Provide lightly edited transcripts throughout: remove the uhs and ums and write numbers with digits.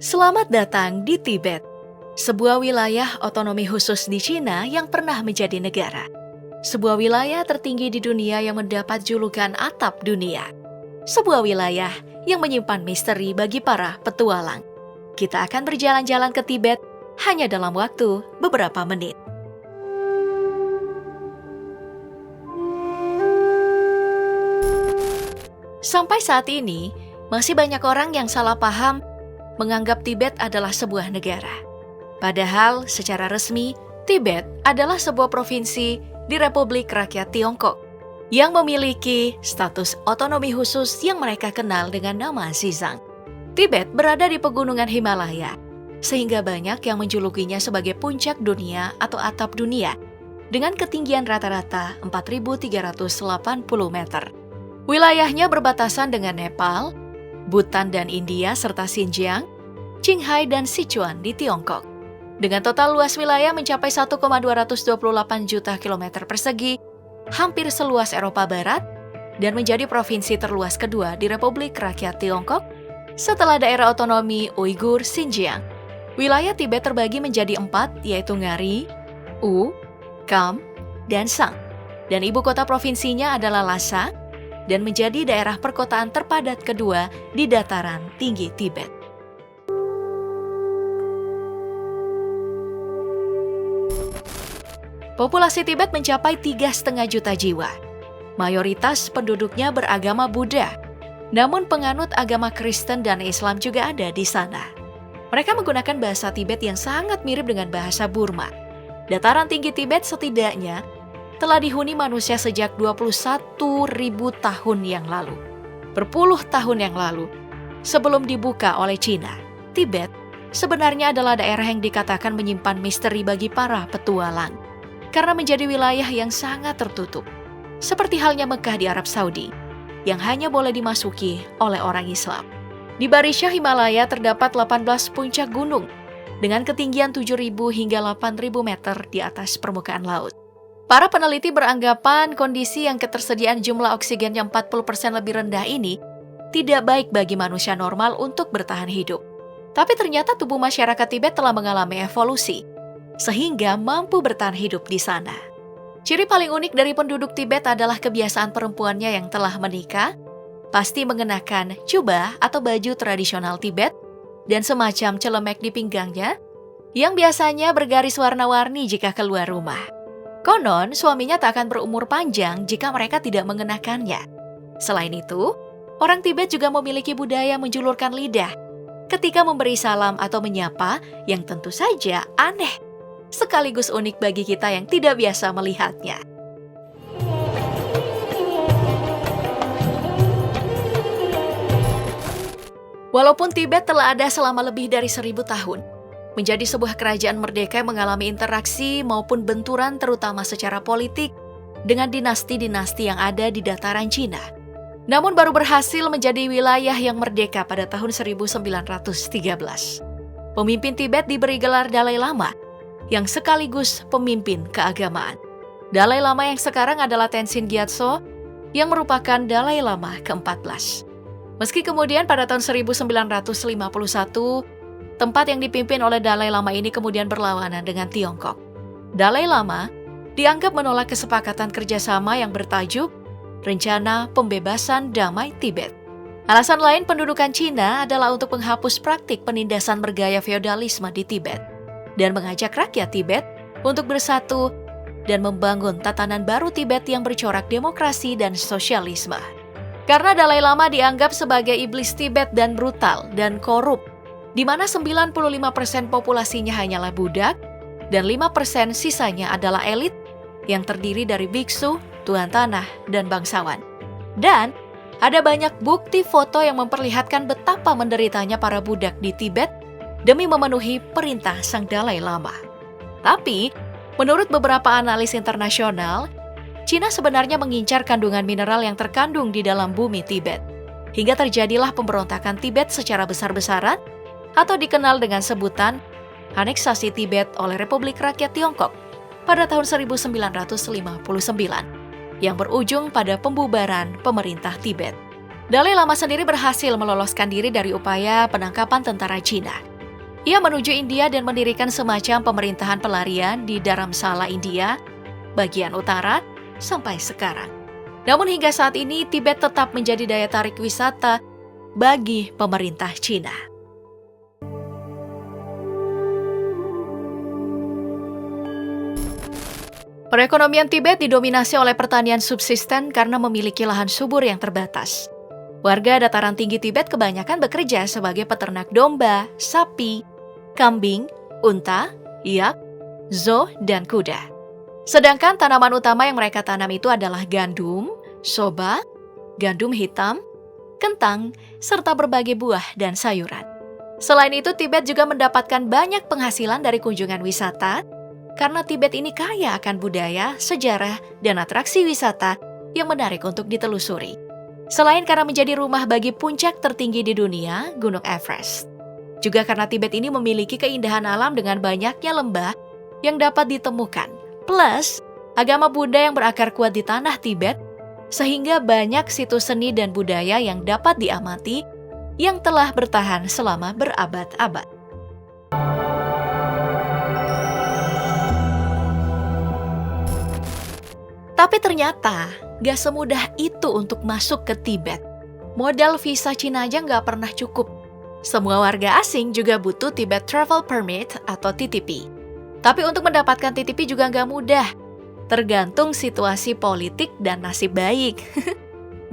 Selamat datang di Tibet, sebuah wilayah otonomi khusus di Cina yang pernah menjadi negara. Sebuah wilayah tertinggi di dunia yang mendapat julukan atap dunia. Sebuah wilayah yang menyimpan misteri bagi para petualang. Kita akan berjalan-jalan ke Tibet hanya dalam waktu beberapa menit. Sampai saat ini, masih banyak orang yang salah paham menganggap Tibet adalah sebuah negara. Padahal secara resmi, Tibet adalah sebuah provinsi di Republik Rakyat Tiongkok yang memiliki status otonomi khusus yang mereka kenal dengan nama Xizang. Tibet berada di pegunungan Himalaya, sehingga banyak yang menjulukinya sebagai puncak dunia atau atap dunia dengan ketinggian rata-rata 4.380 meter. Wilayahnya berbatasan dengan Nepal, Bhutan dan India serta Xinjiang, Qinghai dan Sichuan di Tiongkok. Dengan total luas wilayah mencapai 1,228 juta kilometer persegi, hampir seluas Eropa Barat, dan menjadi provinsi terluas kedua di Republik Rakyat Tiongkok setelah daerah otonomi Uighur Xinjiang. Wilayah Tibet terbagi menjadi 4, yaitu Ngari, U, Kham, dan Sang. Dan ibu kota provinsinya adalah Lhasa, dan menjadi daerah perkotaan terpadat kedua di dataran tinggi Tibet. Populasi Tibet mencapai 3,5 juta jiwa. Mayoritas penduduknya beragama Buddha, namun penganut agama Kristen dan Islam juga ada di sana. Mereka menggunakan bahasa Tibet yang sangat mirip dengan bahasa Burma. Dataran tinggi Tibet setidaknya telah dihuni manusia sejak 21.000 tahun yang lalu. Berpuluh tahun yang lalu, sebelum dibuka oleh Cina, Tibet sebenarnya adalah daerah yang dikatakan menyimpan misteri bagi para petualang, karena menjadi wilayah yang sangat tertutup, seperti halnya Mekah di Arab Saudi, yang hanya boleh dimasuki oleh orang Islam. Di Barisya Himalaya terdapat 18 puncak gunung, dengan ketinggian 7.000 hingga 8.000 meter di atas permukaan laut. Para peneliti beranggapan kondisi yang ketersediaan jumlah oksigennya 40% lebih rendah ini tidak baik bagi manusia normal untuk bertahan hidup. Tapi ternyata tubuh masyarakat Tibet telah mengalami evolusi, sehingga mampu bertahan hidup di sana. Ciri paling unik dari penduduk Tibet adalah kebiasaan perempuannya yang telah menikah, pasti mengenakan jubah atau baju tradisional Tibet, dan semacam celemek di pinggangnya, yang biasanya bergaris warna-warni jika keluar rumah. Konon, suaminya tak akan berumur panjang jika mereka tidak mengenakannya. Selain itu, orang Tibet juga memiliki budaya menjulurkan lidah ketika memberi salam atau menyapa yang tentu saja aneh, sekaligus unik bagi kita yang tidak biasa melihatnya. Walaupun Tibet telah ada selama lebih dari 1.000 tahun, menjadi sebuah kerajaan merdeka yang mengalami interaksi maupun benturan terutama secara politik dengan dinasti-dinasti yang ada di dataran Cina. Namun baru berhasil menjadi wilayah yang merdeka pada tahun 1913. Pemimpin Tibet diberi gelar Dalai Lama, yang sekaligus pemimpin keagamaan. Dalai Lama yang sekarang adalah Tenzin Gyatso, yang merupakan Dalai Lama ke-14. Meski kemudian pada tahun 1951, tempat yang dipimpin oleh Dalai Lama ini kemudian berlawanan dengan Tiongkok. Dalai Lama dianggap menolak kesepakatan kerjasama yang bertajuk Rencana Pembebasan Damai Tibet. Alasan lain pendudukan Cina adalah untuk menghapus praktik penindasan bergaya feodalisme di Tibet dan mengajak rakyat Tibet untuk bersatu dan membangun tatanan baru Tibet yang bercorak demokrasi dan sosialisme. Karena Dalai Lama dianggap sebagai iblis Tibet dan brutal dan korup, di mana 95% populasinya hanyalah budak, dan 5% sisanya adalah elit yang terdiri dari biksu, tuan tanah, dan bangsawan. Dan ada banyak bukti foto yang memperlihatkan betapa menderitanya para budak di Tibet demi memenuhi perintah sang Dalai Lama. Tapi, menurut beberapa analis internasional, Cina sebenarnya mengincar kandungan mineral yang terkandung di dalam bumi Tibet, hingga terjadilah pemberontakan Tibet secara besar-besaran, atau dikenal dengan sebutan aneksasi Tibet oleh Republik Rakyat Tiongkok pada tahun 1959, yang berujung pada pembubaran pemerintah Tibet. Dalai Lama sendiri berhasil meloloskan diri dari upaya penangkapan tentara Cina. Ia menuju India dan mendirikan semacam pemerintahan pelarian di Dharamsala, India, bagian utara, sampai sekarang. Namun hingga saat ini, Tibet tetap menjadi daya tarik wisata bagi pemerintah Cina. Perekonomian Tibet didominasi oleh pertanian subsisten karena memiliki lahan subur yang terbatas. Warga dataran tinggi Tibet kebanyakan bekerja sebagai peternak domba, sapi, kambing, unta, yak, zo, dan kuda. Sedangkan tanaman utama yang mereka tanam itu adalah gandum, soba, gandum hitam, kentang, serta berbagai buah dan sayuran. Selain itu, Tibet juga mendapatkan banyak penghasilan dari kunjungan wisata, karena Tibet ini kaya akan budaya, sejarah, dan atraksi wisata yang menarik untuk ditelusuri. Selain karena menjadi rumah bagi puncak tertinggi di dunia, Gunung Everest. Juga karena Tibet ini memiliki keindahan alam dengan banyaknya lembah yang dapat ditemukan. Plus, agama Buddha yang berakar kuat di tanah Tibet, sehingga banyak situs seni dan budaya yang dapat diamati yang telah bertahan selama berabad-abad. Tapi ternyata gak semudah itu untuk masuk ke Tibet. Modal visa Cina aja gak pernah cukup. Semua warga asing juga butuh Tibet Travel Permit atau TTP. Tapi untuk mendapatkan TTP juga gak mudah. Tergantung situasi politik dan nasib baik.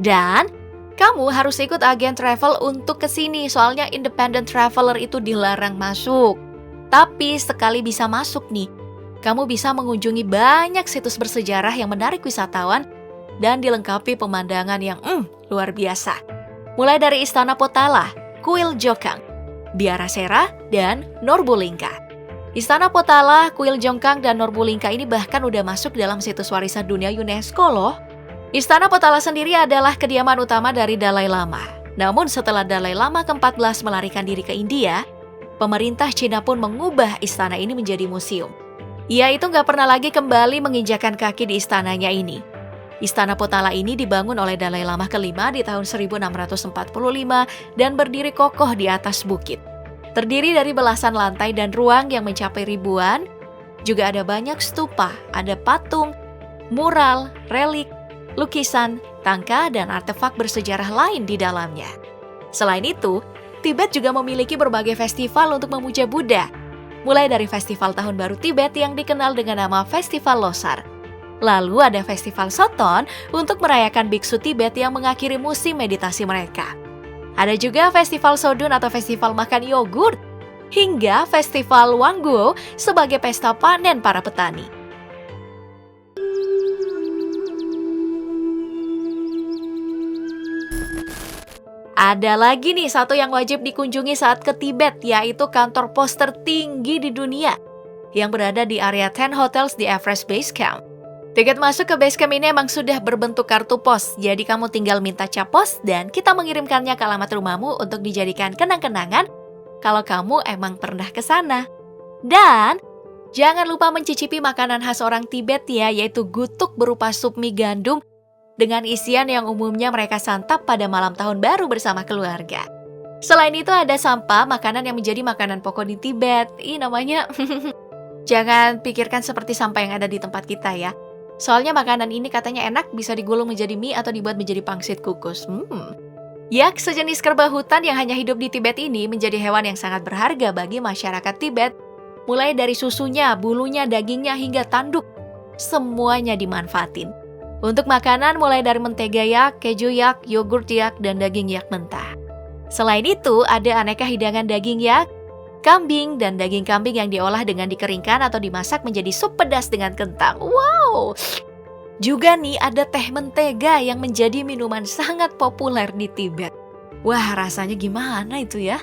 Dan kamu harus ikut agen travel untuk kesini, soalnya independent traveler itu dilarang masuk. Tapi sekali bisa masuk nih, kamu bisa mengunjungi banyak situs bersejarah yang menarik wisatawan dan dilengkapi pemandangan yang luar biasa. Mulai dari Istana Potala, Kuil Jokang, Biara Sera, dan Norbulingka. Istana Potala, Kuil Jokang, dan Norbulingka ini bahkan udah masuk dalam situs warisan dunia UNESCO loh. Istana Potala sendiri adalah kediaman utama dari Dalai Lama. Namun setelah Dalai Lama ke-14 melarikan diri ke India, pemerintah Cina pun mengubah istana ini menjadi museum. Ia itu nggak pernah lagi kembali menginjakan kaki di istananya ini. Istana Potala ini dibangun oleh Dalai Lama ke-5 di tahun 1645 dan berdiri kokoh di atas bukit. Terdiri dari belasan lantai dan ruang yang mencapai ribuan. Juga ada banyak stupa, ada patung, mural, relik, lukisan, tangka, dan artefak bersejarah lain di dalamnya. Selain itu, Tibet juga memiliki berbagai festival untuk memuja Buddha. Mulai dari Festival Tahun Baru Tibet yang dikenal dengan nama Festival Losar. Lalu ada Festival Soton untuk merayakan biksu Tibet yang mengakhiri musim meditasi mereka. Ada juga Festival Sodun atau Festival Makan Yogurt, hingga Festival Wangguo sebagai pesta panen para petani. Ada lagi nih satu yang wajib dikunjungi saat ke Tibet, yaitu kantor pos tertinggi di dunia yang berada di area 10 Hotels di Everest Base Camp. Tiket masuk ke base camp ini emang sudah berbentuk kartu pos, jadi kamu tinggal minta cap pos dan kita mengirimkannya ke alamat rumahmu untuk dijadikan kenang-kenangan kalau kamu emang pernah ke sana. Dan jangan lupa mencicipi makanan khas orang Tibet ya, yaitu gutuk berupa sup mie gandum dengan isian yang umumnya mereka santap pada malam tahun baru bersama keluarga. Selain itu ada sampah, makanan yang menjadi makanan pokok di Tibet. Namanya jangan pikirkan seperti sampah yang ada di tempat kita ya. Soalnya makanan ini katanya enak, bisa digulung menjadi mie atau dibuat menjadi pangsit kukus. Yak, sejenis kerbau hutan yang hanya hidup di Tibet ini menjadi hewan yang sangat berharga bagi masyarakat Tibet. Mulai dari susunya, bulunya, dagingnya, hingga tanduk. Semuanya dimanfaatin. Untuk makanan mulai dari mentega yak, keju yak, yogurt yak, dan daging yak mentah. Selain itu, ada aneka hidangan daging yak, kambing, dan daging kambing yang diolah dengan dikeringkan atau dimasak menjadi sup pedas dengan kentang. Wow! Juga nih ada teh mentega yang menjadi minuman sangat populer di Tibet. Wah, rasanya gimana itu ya?